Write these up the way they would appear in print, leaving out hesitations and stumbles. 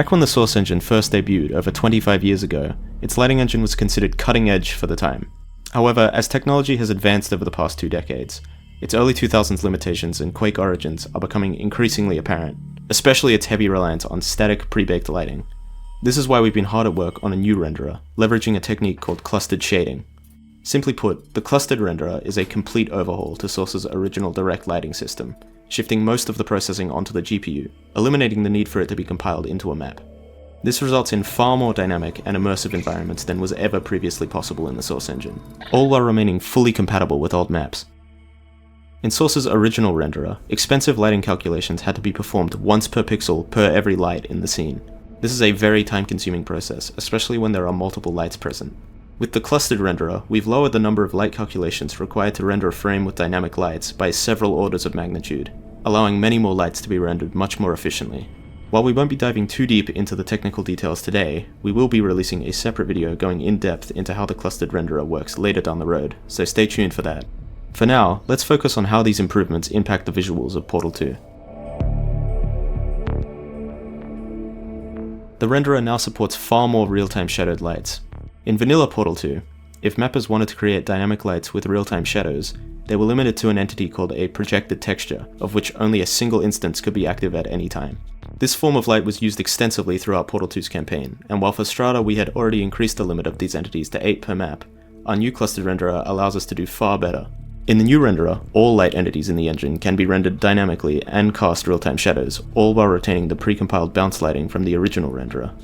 Back when the Source engine first debuted over 25 years ago, its lighting engine was considered cutting edge for the time. However, as technology has advanced over the past 2 decades, its early 2000s limitations and Quake origins are becoming increasingly apparent, especially its heavy reliance on static, pre-baked lighting. This is why we've been hard at work on a new renderer, leveraging a technique called clustered shading. Simply put, the clustered renderer is a complete overhaul to Source's original direct lighting system, shifting most of the processing onto the GPU, eliminating the need for it to be compiled into a map. This results in far more dynamic and immersive environments than was ever previously possible in the Source engine, all while remaining fully compatible with old maps. In Source's original renderer, expensive lighting calculations had to be performed once per pixel per every light in the scene. This is a very time-consuming process, especially when there are multiple lights present. With the clustered renderer, we've lowered the number of light calculations required to render a frame with dynamic lights by several orders of magnitude, allowing many more lights to be rendered much more efficiently. While we won't be diving too deep into the technical details today, we will be releasing a separate video going in depth into how the clustered renderer works later down the road, so stay tuned for that. For now, let's focus on how these improvements impact the visuals of Portal 2. The renderer now supports far more real-time shadowed lights. In vanilla Portal 2, if mappers wanted to create dynamic lights with real-time shadows, they were limited to an entity called a projected texture, of which only a single instance could be active at any time. This form of light was used extensively throughout Portal 2's campaign, and while for Strata we had already increased the limit of these entities to 8 per map, our new clustered renderer allows us to do far better. In the new renderer, all light entities in the engine can be rendered dynamically and cast real-time shadows, all while retaining the pre-compiled bounce lighting from the original renderer.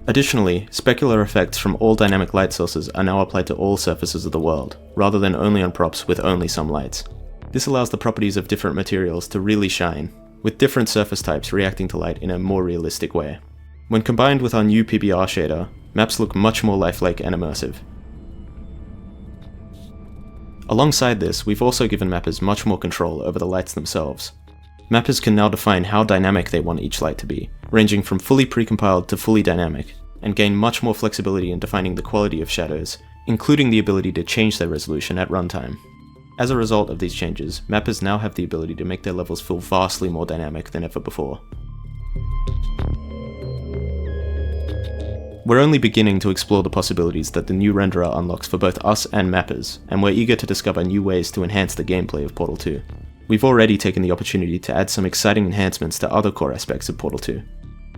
Additionally, specular effects from all dynamic light sources are now applied to all surfaces of the world, rather than only on props with only some lights. This allows the properties of different materials to really shine, with different surface types reacting to light in a more realistic way. When combined with our new PBR shader, maps look much more lifelike and immersive. Alongside this, we've also given mappers much more control over the lights themselves. Mappers can now define how dynamic they want each light to be, ranging from fully precompiled to fully dynamic, and gain much more flexibility in defining the quality of shadows, including the ability to change their resolution at runtime. As a result of these changes, mappers now have the ability to make their levels feel vastly more dynamic than ever before. We're only beginning to explore the possibilities that the new renderer unlocks for both us and mappers, and we're eager to discover new ways to enhance the gameplay of Portal 2. We've already taken the opportunity to add some exciting enhancements to other core aspects of Portal 2.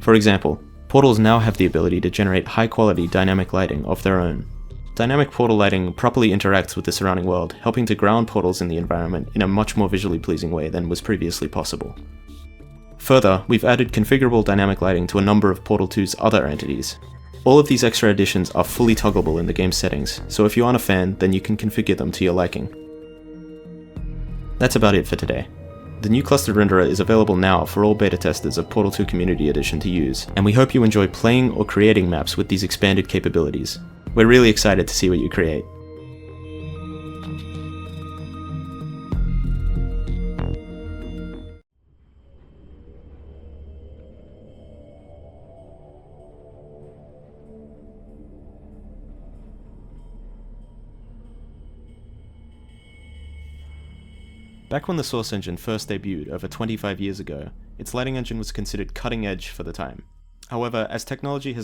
For example, portals now have the ability to generate high-quality dynamic lighting of their own. Dynamic portal lighting properly interacts with the surrounding world, helping to ground portals in the environment in a much more visually pleasing way than was previously possible. Further, we've added configurable dynamic lighting to a number of Portal 2's other entities. All of these extra additions are fully toggleable in the game's settings, so if you aren't a fan, then you can configure them to your liking. That's about it for today. The new clustered renderer is available now for all beta testers of Portal 2 Community Edition to use, and we hope you enjoy playing or creating maps with these expanded capabilities. We're really excited to see what you create. Back when the Source engine first debuted over 25 years ago, its lighting engine was considered cutting edge for the time. However, as technology has